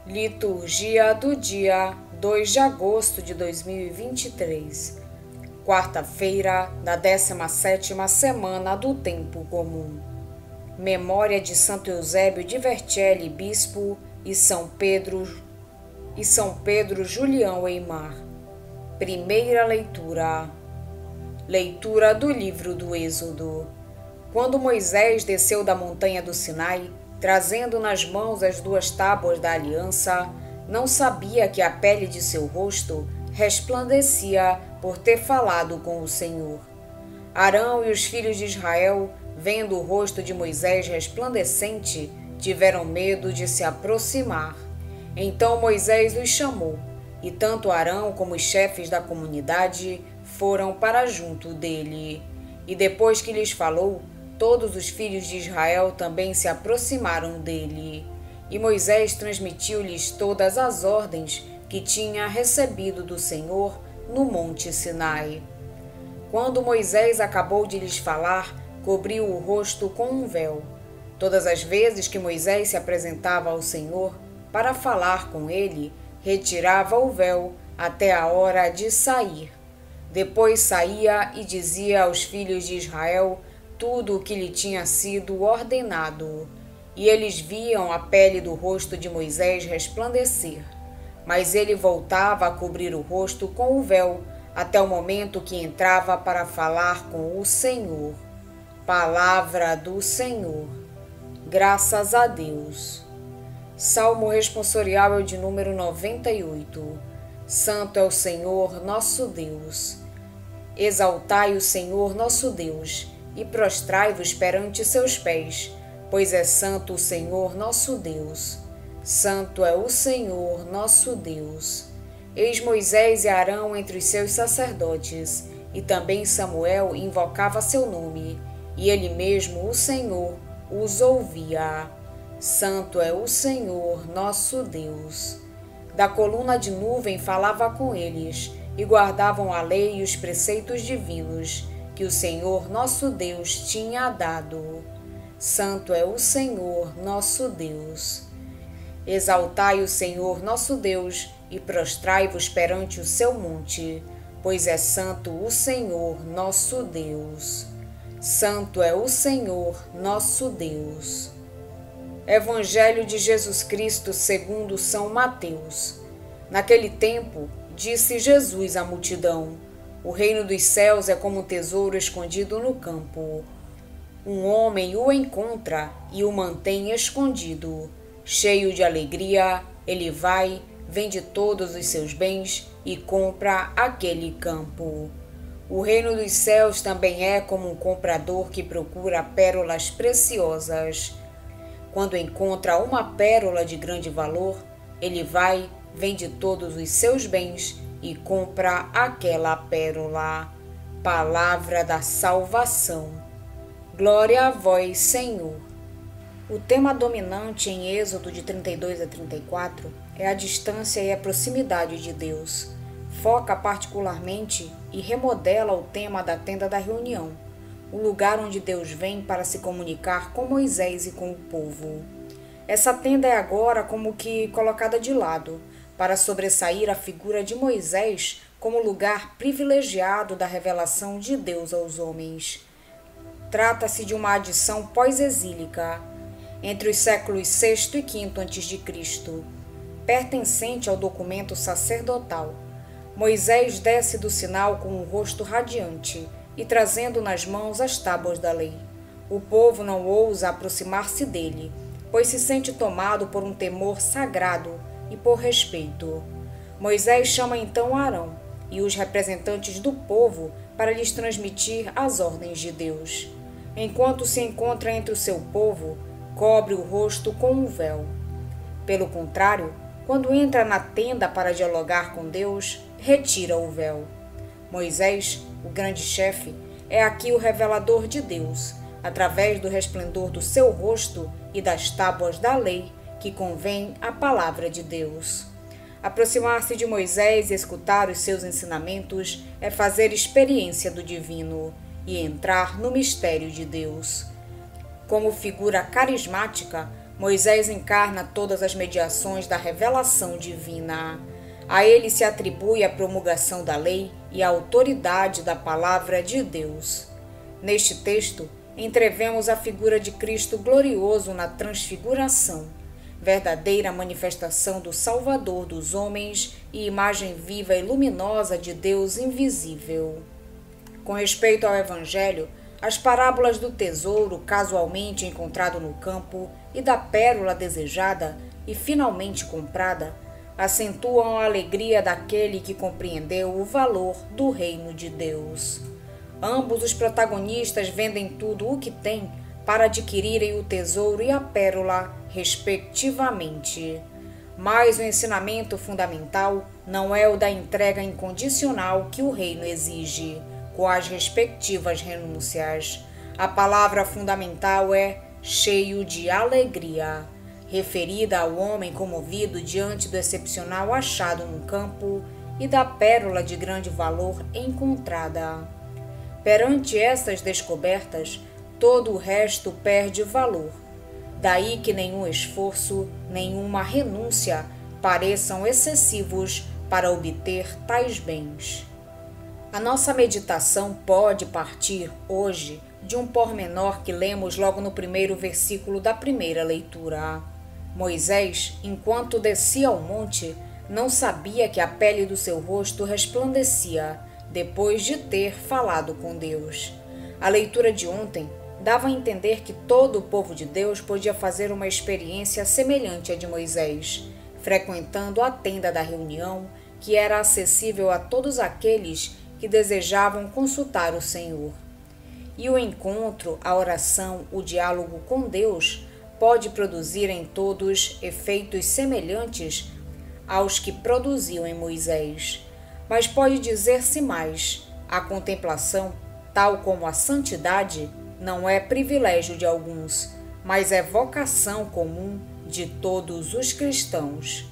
Liturgia do dia 2 de agosto de 2023, quarta-feira da 17ª semana do Tempo Comum. Memória de Santo Eusébio de Vercelli, bispo, e São Pedro Julião Eymar. Primeira leitura. Leitura do livro do Êxodo. Quando Moisés desceu da montanha do Sinai, trazendo nas mãos as 2 tábuas da aliança, não sabia que a pele de seu rosto resplandecia por ter falado com o Senhor. Arão e os filhos de Israel, vendo o rosto de Moisés resplandecente, tiveram medo de se aproximar. Então Moisés os chamou, e tanto Arão como os chefes da comunidade foram para junto dele. E depois que lhes falou, todos os filhos de Israel também se aproximaram dele. E Moisés transmitiu-lhes todas as ordens que tinha recebido do Senhor no monte Sinai. Quando Moisés acabou de lhes falar, cobriu o rosto com um véu. Todas as vezes que Moisés se apresentava ao Senhor para falar com ele, retirava o véu até a hora de sair. Depois saía e dizia aos filhos de Israel tudo o que lhe tinha sido ordenado. E eles viam a pele do rosto de Moisés resplandecer. Mas ele voltava a cobrir o rosto com o véu até o momento que entrava para falar com o Senhor. Palavra do Senhor. Graças a Deus. Salmo responsorial é o de número 98. Santo é o Senhor, nosso Deus. Exaltai o Senhor, nosso Deus, e prostrai-vos perante seus pés, pois é santo o Senhor, nosso Deus. Santo é o Senhor, nosso Deus. Eis Moisés e Arão entre os seus sacerdotes, e também Samuel invocava seu nome, e ele mesmo, o Senhor, os ouvia. Santo é o Senhor, nosso Deus. Da coluna de nuvem falava com eles, e guardavam a lei e os preceitos divinos, que o Senhor, nosso Deus, tinha dado. Santo é o Senhor, nosso Deus. Exaltai o Senhor, nosso Deus, e prostrai-vos perante o seu monte, pois é santo o Senhor, nosso Deus. Santo é o Senhor, nosso Deus. Evangelho de Jesus Cristo segundo São Mateus. Naquele tempo, disse Jesus à multidão: o reino dos céus é como um tesouro escondido no campo. Um homem o encontra e o mantém escondido. Cheio de alegria, ele vai, vende todos os seus bens e compra aquele campo. O reino dos céus também é como um comprador que procura pérolas preciosas. Quando encontra uma pérola de grande valor, ele vai, vende todos os seus bens e compra aquela pérola. Palavra da salvação. Glória a vós, Senhor. O tema dominante em Êxodo de 32 a 34 é a distância e a proximidade de Deus. Foca particularmente e remodela o tema da tenda da reunião, o lugar onde Deus vem para se comunicar com Moisés e com o povo. Essa tenda é agora como que colocada de lado, para sobressair a figura de Moisés como lugar privilegiado da revelação de Deus aos homens. Trata-se de uma adição pós-exílica, entre os séculos VI e V a.C., pertencente ao documento sacerdotal. Moisés desce do sinal com um rosto radiante e trazendo nas mãos as tábuas da lei. O povo não ousa aproximar-se dele, pois se sente tomado por um temor sagrado e por respeito. Moisés chama então Arão e os representantes do povo para lhes transmitir as ordens de Deus. Enquanto se encontra entre o seu povo, cobre o rosto com um véu. Pelo contrário, quando entra na tenda para dialogar com Deus, retira o véu. Moisés, o grande chefe, é aqui o revelador de Deus, através do resplendor do seu rosto e das tábuas da lei que convém à palavra de Deus. Aproximar-se de Moisés e escutar os seus ensinamentos é fazer experiência do divino e entrar no mistério de Deus. Como figura carismática, Moisés encarna todas as mediações da revelação divina. A ele se atribui a promulgação da lei e a autoridade da palavra de Deus. Neste texto, entrevemos a figura de Cristo glorioso na transfiguração, verdadeira manifestação do Salvador dos homens e imagem viva e luminosa de Deus invisível. Com respeito ao Evangelho, as parábolas do tesouro casualmente encontrado no campo e da pérola desejada e finalmente comprada acentuam a alegria daquele que compreendeu o valor do reino de Deus. Ambos os protagonistas vendem tudo o que têm para adquirirem o tesouro e a pérola, respectivamente. Mas o ensinamento fundamental não é o da entrega incondicional que o reino exige, com as respectivas renúncias. A palavra fundamental é cheio de alegria, referida ao homem comovido diante do excepcional achado no campo e da pérola de grande valor encontrada. Perante estas descobertas, todo o resto perde valor. Daí que nenhum esforço, nenhuma renúncia pareçam excessivos para obter tais bens. A nossa meditação pode partir, hoje, de um pormenor que lemos logo no primeiro versículo da primeira leitura. Moisés, enquanto descia ao monte, não sabia que a pele do seu rosto resplandecia, depois de ter falado com Deus. A leitura de ontem dava a entender que todo o povo de Deus podia fazer uma experiência semelhante à de Moisés, frequentando a tenda da reunião, que era acessível a todos aqueles que desejavam consultar o Senhor. E o encontro, a oração, o diálogo com Deus pode produzir em todos efeitos semelhantes aos que produziu em Moisés. Mas pode dizer-se mais: a contemplação, tal como a santidade, não é privilégio de alguns, mas é vocação comum de todos os cristãos.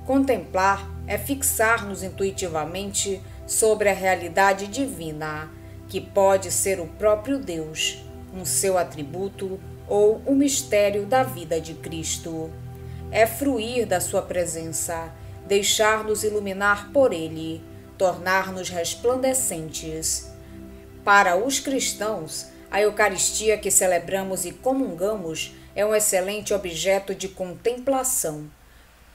Contemplar é fixar-nos intuitivamente sobre a realidade divina, que pode ser o próprio Deus, um seu atributo ou o mistério da vida de Cristo. É fruir da sua presença, deixar-nos iluminar por Ele, tornar-nos resplandecentes. Para os cristãos, a Eucaristia que celebramos e comungamos é um excelente objeto de contemplação.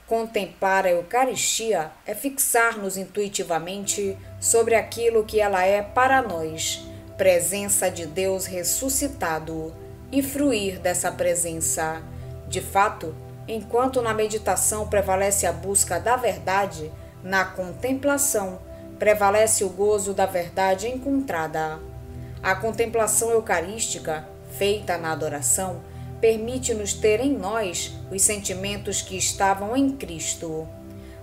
Contemplar a Eucaristia é fixar-nos intuitivamente sobre aquilo que ela é para nós, presença de Deus ressuscitado, e fruir dessa presença. De fato, enquanto na meditação prevalece a busca da verdade, na contemplação prevalece o gozo da verdade encontrada. A contemplação eucarística, feita na adoração, permite-nos ter em nós os sentimentos que estavam em Cristo.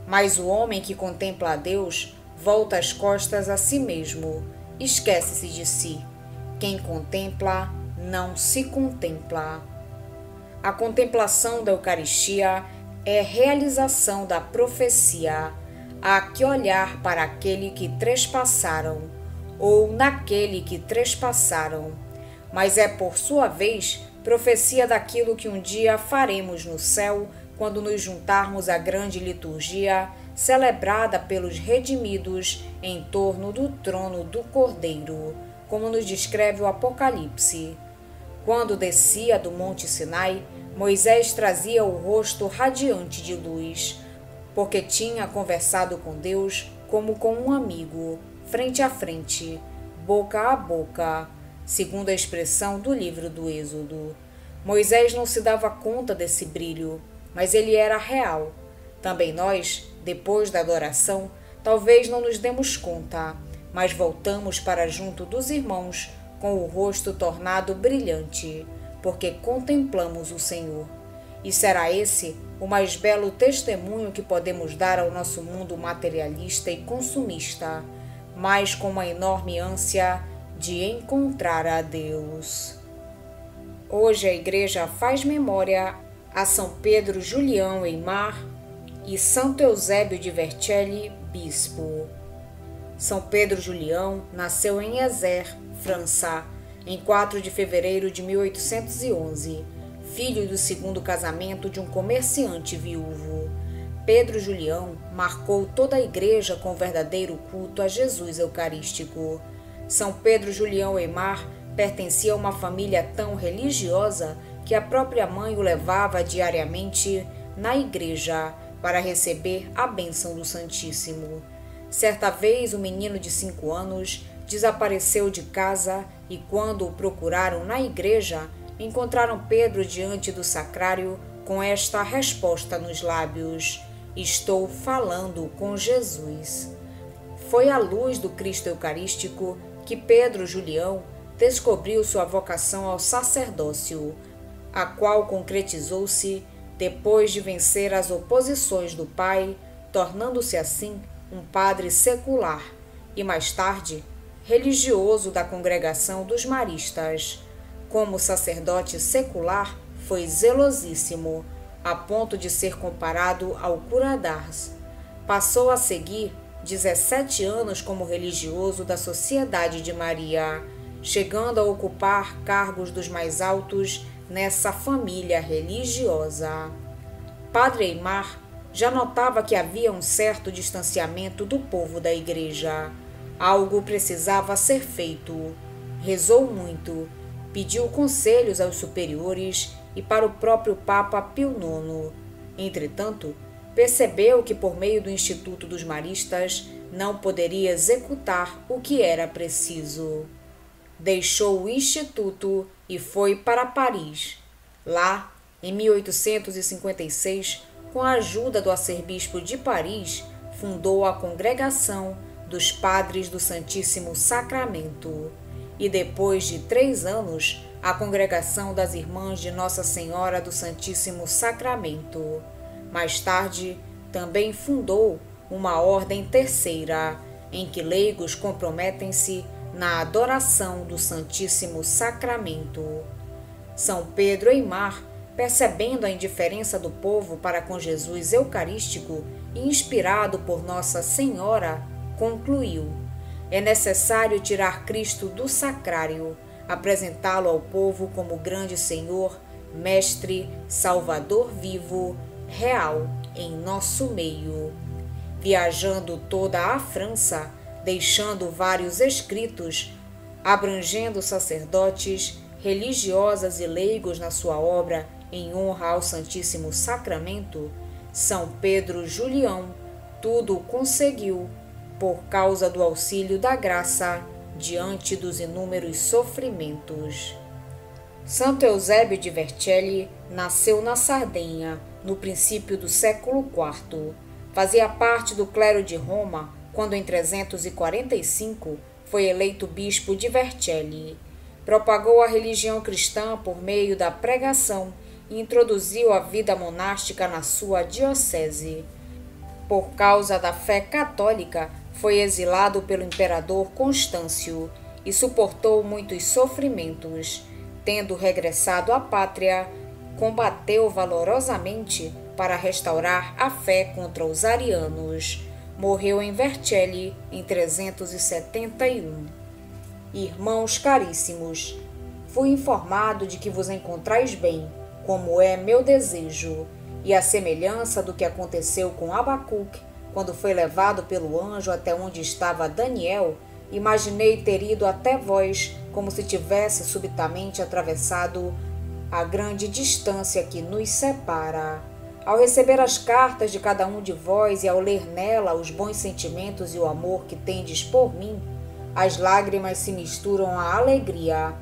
Mas o homem que contempla a Deus volta as costas a si mesmo, esquece-se de si. Quem contempla, não se contempla. A contemplação da Eucaristia é realização da profecia. Há que olhar para aquele que trespassaram, ou naquele que trespassaram, mas é, por sua vez, profecia daquilo que um dia faremos no céu, quando nos juntarmos à grande liturgia celebrada pelos redimidos em torno do trono do Cordeiro, como nos descreve o Apocalipse. Quando descia do Monte Sinai, Moisés trazia o rosto radiante de luz, porque tinha conversado com Deus como com um amigo, frente a frente, boca a boca, segundo a expressão do livro do Êxodo. Moisés não se dava conta desse brilho, mas ele era real. Também nós, depois da adoração, talvez não nos demos conta, mas voltamos para junto dos irmãos com o rosto tornado brilhante, porque contemplamos o Senhor. E será esse o mais belo testemunho que podemos dar ao nosso mundo materialista e consumista, mas com uma enorme ânsia de encontrar a Deus. Hoje a Igreja faz memória a São Pedro Julião Eymar e Santo Eusébio de Vercelli, bispo. São Pedro Julião nasceu em Ezer, França, em 4 de fevereiro de 1811. filho do segundo casamento de um comerciante viúvo. Pedro Julião marcou toda a igreja com o verdadeiro culto a Jesus Eucarístico. São Pedro Julião Aimar pertencia a uma família tão religiosa que a própria mãe o levava diariamente na igreja para receber a bênção do Santíssimo. Certa vez, o menino de 5 anos desapareceu de casa e, quando o procuraram na igreja, encontraram Pedro diante do sacrário com esta resposta nos lábios: "Estou falando com Jesus." Foi à luz do Cristo Eucarístico que Pedro Julião descobriu sua vocação ao sacerdócio, a qual concretizou-se depois de vencer as oposições do pai, tornando-se assim um padre secular e, mais tarde, religioso da congregação dos maristas. Como sacerdote secular, foi zelosíssimo, a ponto de ser comparado ao cura d'Ars. Passou a seguir 17 anos como religioso da Sociedade de Maria, chegando a ocupar cargos dos mais altos nessa família religiosa. Padre Aimar já notava que havia um certo distanciamento do povo da igreja. Algo precisava ser feito. Rezou muito, pediu conselhos aos superiores e para o próprio Papa Pio IX. Entretanto, percebeu que por meio do Instituto dos Maristas não poderia executar o que era preciso. Deixou o Instituto e foi para Paris. Lá, em 1856, com a ajuda do arcebispo de Paris, fundou a Congregação dos Padres do Santíssimo Sacramento e, depois de 3 anos, a Congregação das Irmãs de Nossa Senhora do Santíssimo Sacramento. Mais tarde, também fundou uma ordem terceira, em que leigos comprometem-se na adoração do Santíssimo Sacramento. São Pedro Aimar, percebendo a indiferença do povo para com Jesus Eucarístico e inspirado por Nossa Senhora, concluiu: é necessário tirar Cristo do sacrário, apresentá-lo ao povo como grande Senhor, Mestre, Salvador vivo, real em nosso meio. Viajando toda a França, deixando vários escritos, abrangendo sacerdotes, religiosas e leigos na sua obra em honra ao Santíssimo Sacramento, São Pedro Julião tudo conseguiu por causa do auxílio da graça diante dos inúmeros sofrimentos. Santo Eusébio de Vercelli nasceu na Sardenha, no princípio do século IV. Fazia parte do clero de Roma quando, em 345, foi eleito bispo de Vercelli. Propagou a religião cristã por meio da pregação e introduziu a vida monástica na sua diocese. Por causa da fé católica, foi exilado pelo imperador Constâncio e suportou muitos sofrimentos. Tendo regressado à pátria, combateu valorosamente para restaurar a fé contra os arianos. Morreu em Vercelli em 371. Irmãos caríssimos, fui informado de que vos encontrais bem, como é meu desejo, e a semelhança do que aconteceu com Abacuque, quando foi levado pelo anjo até onde estava Daniel, imaginei ter ido até vós, como se tivesse subitamente atravessado a grande distância que nos separa. Ao receber as cartas de cada um de vós e ao ler nela os bons sentimentos e o amor que tendes por mim, as lágrimas se misturam à alegria,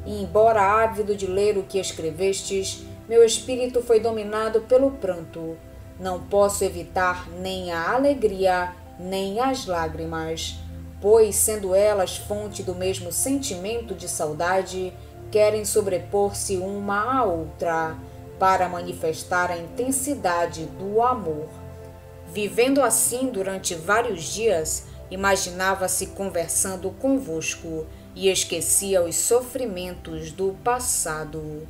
e embora ávido de ler o que escrevestes, meu espírito foi dominado pelo pranto. Não posso evitar nem a alegria, nem as lágrimas, pois, sendo elas fonte do mesmo sentimento de saudade, querem sobrepor-se uma à outra, para manifestar a intensidade do amor. Vivendo assim durante vários dias, imaginava-se conversando convosco e esquecia os sofrimentos do passado.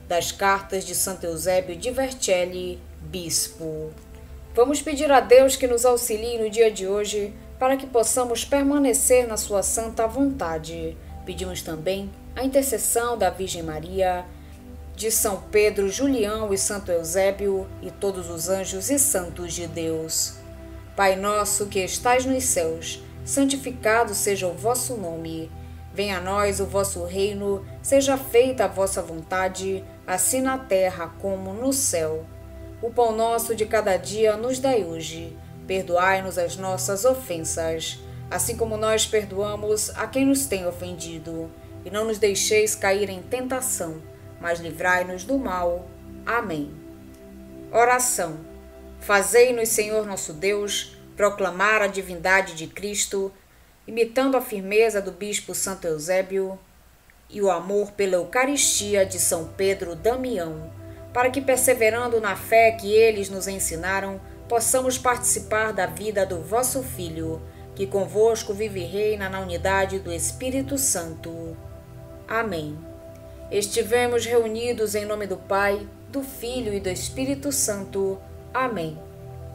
Das cartas de Santo Eusébio de Vercelli, bispo. Vamos pedir a Deus que nos auxilie no dia de hoje para que possamos permanecer na sua santa vontade. Pedimos também a intercessão da Virgem Maria de São Pedro, Julião e Santo Eusébio e todos os anjos e santos de Deus. Pai nosso que estais nos céus, santificado seja o vosso nome. Venha a nós o vosso reino, seja feita a vossa vontade, assim na terra como no céu. O pão nosso de cada dia nos dai hoje. Perdoai-nos as nossas ofensas, assim como nós perdoamos a quem nos tem ofendido. E não nos deixeis cair em tentação, mas livrai-nos do mal. Amém. Oração. Fazei-nos, Senhor nosso Deus, proclamar a divindade de Cristo, imitando a firmeza do bispo Santo Eusébio e o amor pela Eucaristia de São Pedro Damião, para que, perseverando na fé que eles nos ensinaram, possamos participar da vida do vosso Filho, que convosco vive e reina na unidade do Espírito Santo. Amém. Estivemos reunidos em nome do Pai, do Filho e do Espírito Santo. Amém.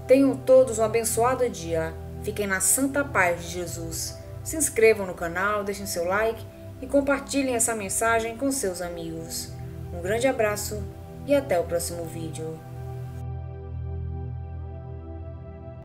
Tenham todos um abençoado dia. Fiquem na santa paz de Jesus. Se inscrevam no canal, deixem seu like e compartilhem essa mensagem com seus amigos. Um grande abraço e até o próximo vídeo.